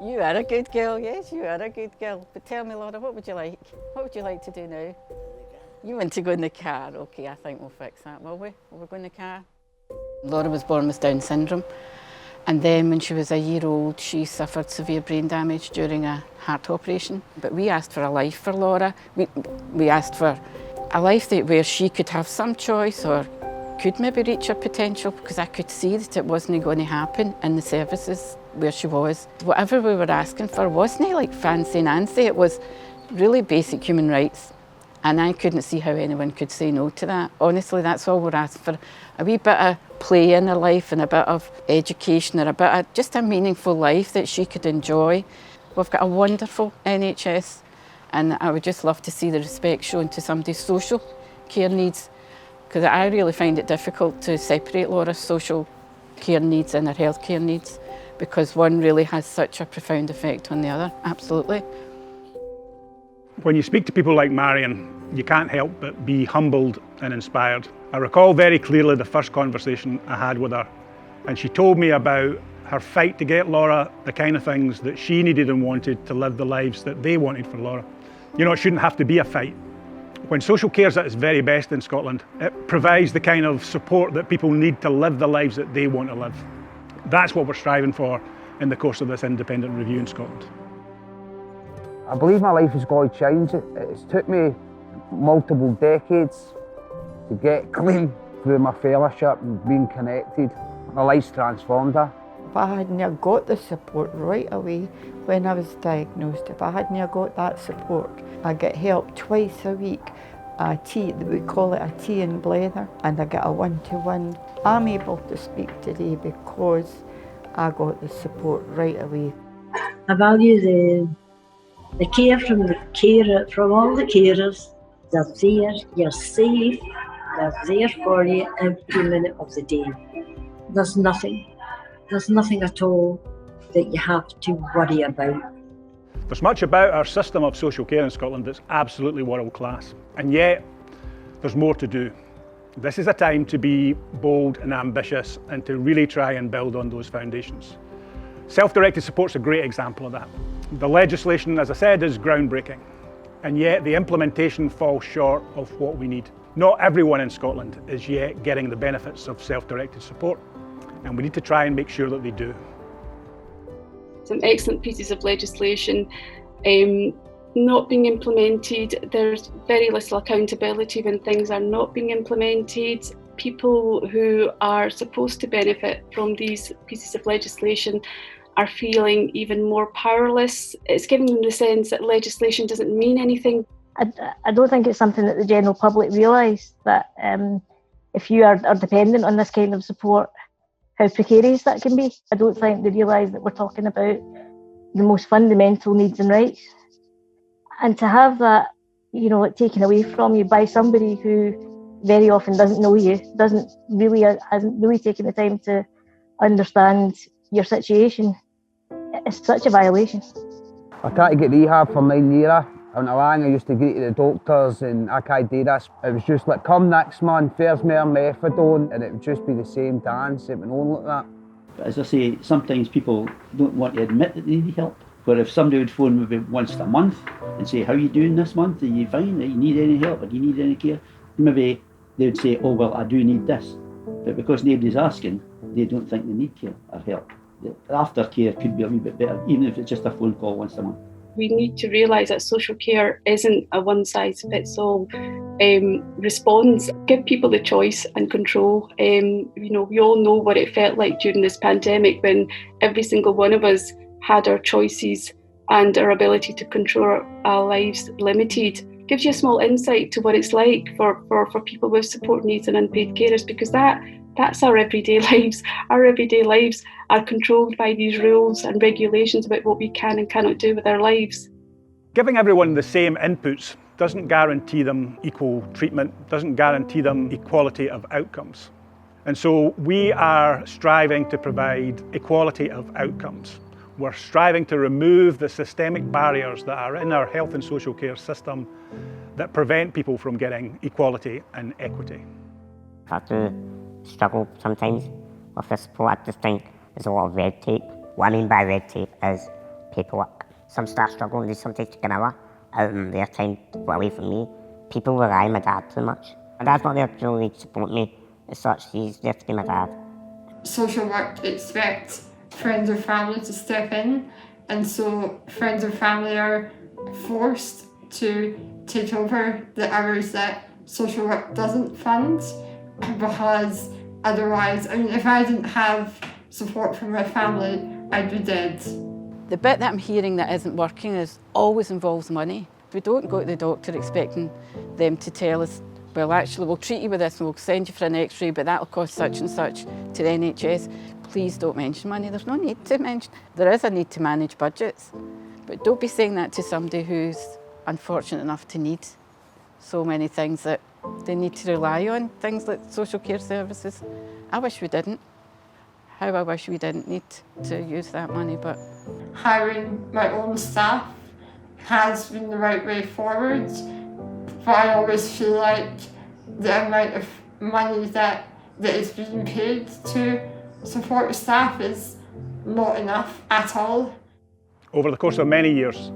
You are a good girl, yes, you are a good girl. But tell me, Laura, what would you like? What would you like to do now? You want to go in the car? Okay, I think we'll fix that, will we? Will we go in the car? Laura was born with Down syndrome, and then when she was a year old, she suffered severe brain damage during a heart operation. But we asked for a life for Laura. We asked for a life where she could have some choice or could maybe reach her potential, because I could see that it wasn't going to happen in the services where she was. Whatever we were asking for wasn't like fancy Nancy, it was really basic human rights. And I couldn't see how anyone could say no to that. Honestly, that's all we're asking for. A wee bit of play in her life and a bit of education, or a bit of just a meaningful life that she could enjoy. We've got a wonderful NHS, and I would just love to see the respect shown to somebody's social care needs, because I really find it difficult to separate Laura's social care needs and her health care needs, because one really has such a profound effect on the other. Absolutely. When you speak to people like Marion, you can't help but be humbled and inspired. I recall very clearly the first conversation I had with her, and she told me about her fight to get Laura the kind of things that she needed and wanted to live the lives that they wanted for Laura. You know, it shouldn't have to be a fight. When social care is at its very best in Scotland, it provides the kind of support that people need to live the lives that they want to live. That's what we're striving for in the course of this independent review in Scotland. I believe my life is going to change. It's took me multiple decades to get clean through my fellowship and being connected. My life's transformed her. If I hadn't got the support right away when I was diagnosed, if I hadn't got that support, I get help twice a week, a tea, we call it a tea and blether, and I get a one-to-one. I'm able to speak today because I got the support right away. I value the care from all the carers. They're there, you're safe, they're there for you every minute of the day. There's nothing at all that you have to worry about. There's much about our system of social care in Scotland that's absolutely world class, and yet there's more to do. This is a time to be bold and ambitious and to really try and build on those foundations. Self-directed support's a great example of that. The legislation, as I said, is groundbreaking, and yet the implementation falls short of what we need. Not everyone in Scotland is yet getting the benefits of self-directed support, and we need to try and make sure that they do. Some excellent pieces of legislation not being implemented. There's very little accountability when things are not being implemented. People who are supposed to benefit from these pieces of legislation are feeling even more powerless. It's giving them the sense that legislation doesn't mean anything. I don't think it's something that the general public realise, that if you are dependent on this kind of support, how precarious that can be. I don't think they realise that we're talking about the most fundamental needs and rights. And to have that, taken away from you by somebody who very often doesn't know you, hasn't really taken the time to understand your situation, it's such a violation. I tried to get rehab for 9 years. When I used to go to the doctors and I can't do this. It was just like, come next month, there's more methadone, and it would just be the same dance. It went on like that. But as I say, sometimes people don't want to admit that they need help. But if somebody would phone maybe once a month and say, how are you doing this month? Are you fine? Do you need any help? Or do you need any care? Maybe they would say, oh, well, I do need this. But because nobody's asking, they don't think they need care or help. The aftercare could be a wee bit better, even if it's just a phone call once a month. We need to realise that social care isn't a one-size-fits-all response. Give people the choice and control. We all know what it felt like during this pandemic when every single one of us had our choices and our ability to control our lives limited. Gives you a small insight to what it's like for people with support needs and unpaid carers, because that's our everyday lives. Our everyday lives are controlled by these rules and regulations about what we can and cannot do with our lives. Giving everyone the same inputs doesn't guarantee them equal treatment, doesn't guarantee them equality of outcomes. And so we are striving to provide equality of outcomes. We're striving to remove the systemic barriers that are in our health and social care system that prevent people from getting equality and equity. I do struggle sometimes with the support. I just think there's a lot of red tape What I mean by red tape is paperwork. Some staff struggle and they sometimes take an hour out of their time to go away from me. People rely on my dad too much. My dad's not there to really support me as such, he's there to be my dad. Social work expects friends or family to step in, and so friends or family are forced to take over the hours that social work doesn't fund, because otherwise, I mean, if I didn't have support from my family, I'd be dead. The bit that I'm hearing that isn't working is always involves money. We don't go to the doctor expecting them to tell us, well, actually, we'll treat you with this and we'll send you for an x-ray, but that'll cost such and such to the NHS. Please don't mention money. There's no need to mention. There is a need to manage budgets, but don't be saying that to somebody who's unfortunate enough to need so many things that they need to rely on, things like social care services. I wish we didn't. How I wish we didn't need to use that money, but... Hiring my own staff has been the right way forward, but I always feel like the amount of money that is being paid to support staff is not enough at all. Over the course of many years,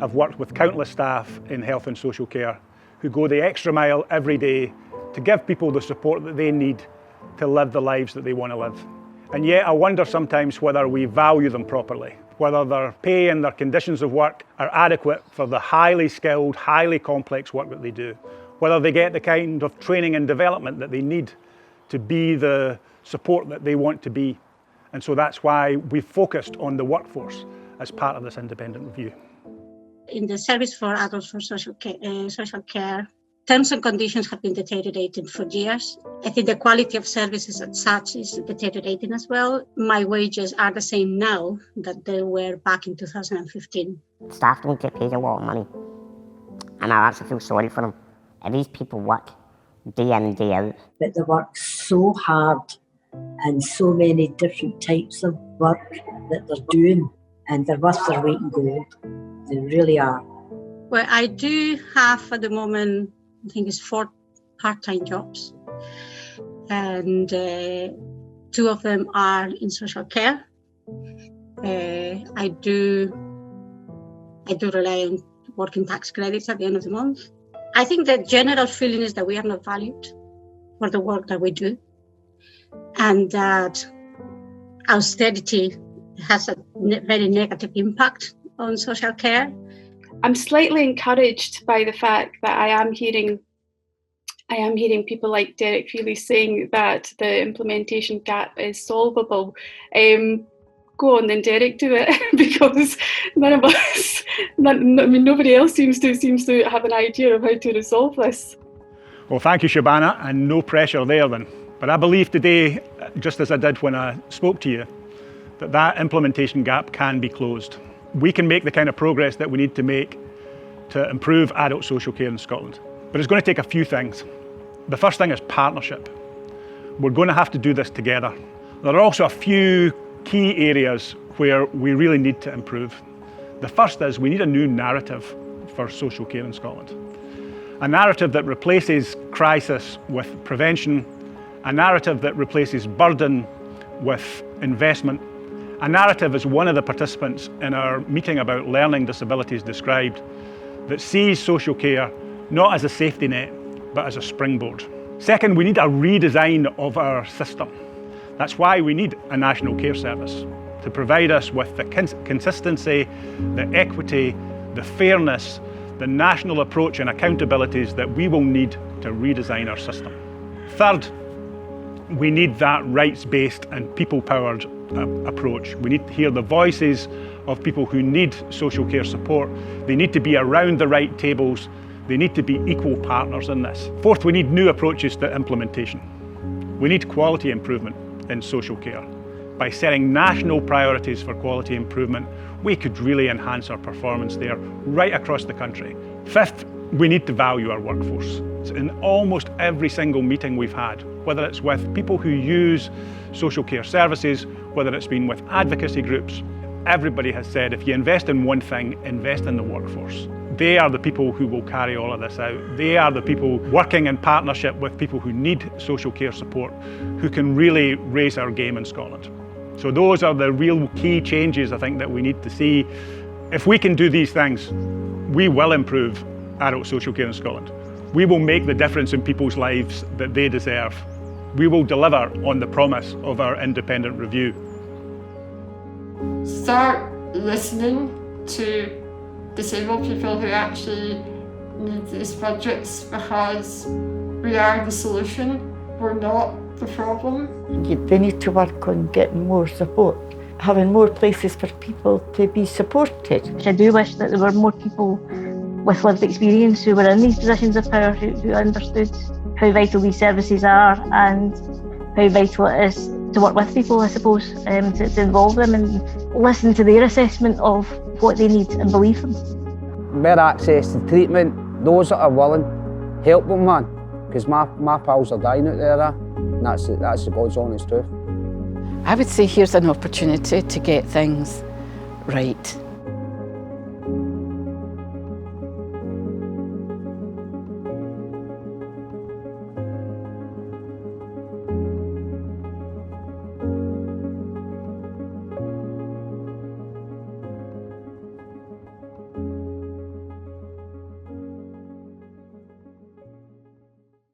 I've worked with countless staff in health and social care who go the extra mile every day to give people the support that they need to live the lives that they want to live. And yet I wonder sometimes whether we value them properly, whether their pay and their conditions of work are adequate for the highly skilled, highly complex work that they do, whether they get the kind of training and development that they need to be the support that they want to be. And so that's why we've focused on the workforce as part of this independent review. In the Service for Adults for Social Care, terms and conditions have been deteriorating for years. I think the quality of services as such is deteriorating as well. My wages are the same now that they were back in 2015. Staff don't get paid a lot of money, and I actually feel sorry for them. And these people work day in and day out. But they work so hard and so many different types of work that they're doing, and they're worth their weight in gold. They really are. Well, I do have at the moment, I think it's 4 part-time jobs, and 2 of them are in social care. I do rely on working tax credits at the end of the month. I think the general feeling is that we are not valued for the work that we do, and that austerity has a very negative impact on social care. I'm slightly encouraged by the fact that I am hearing people like Derek Feely saying that the implementation gap is solvable. Go on then, Derek, do it, because none of us, nobody else seems to have an idea of how to resolve this. Well, thank you, Shabana, and no pressure there then. But I believe today, just as I did when I spoke to you, that implementation gap can be closed. We can make the kind of progress that we need to make to improve adult social care in Scotland. But it's going to take a few things. The first thing is partnership. We're going to have to do this together. There are also a few key areas where we really need to improve. The first is we need a new narrative for social care in Scotland. A narrative that replaces crisis with prevention, a narrative that replaces burden with investment. A narrative, as one of the participants in our meeting about learning disabilities described, that sees social care not as a safety net, but as a springboard. Second, we need a redesign of our system. That's why we need a national care service, to provide us with the consistency, the equity, the fairness, the national approach and accountabilities that we will need to redesign our system. Third, we need that rights-based and people-powered approach. We need to hear the voices of people who need social care support. They need to be around the right tables. They need to be equal partners in this. Fourth, we need new approaches to implementation. We need quality improvement in social care. By setting national priorities for quality improvement, we could really enhance our performance there right across the country. Fifth, we need to value our workforce. In almost every single meeting we've had, whether it's with people who use social care services, whether it's been with advocacy groups, everybody has said if you invest in one thing, invest in the workforce. They are the people who will carry all of this out. They are the people working in partnership with people who need social care support, who can really raise our game in Scotland. So those are the real key changes I think that we need to see. If we can do these things, we will improve adult social care in Scotland. We will make the difference in people's lives that they deserve. We will deliver on the promise of our independent review. Start listening to disabled people who actually need these budgets, because we are the solution, we're not the problem. They need to work on getting more support, having more places for people to be supported. I do wish that there were more people with lived experience who were in these positions of power who understood how vital these services are and how vital it is to work with people, I suppose, to involve them and listen to their assessment of what they need and believe them. More access to treatment, those that are willing, help them, man, because my pals are dying out there, and that's the God's honest truth. I would say here's an opportunity to get things right.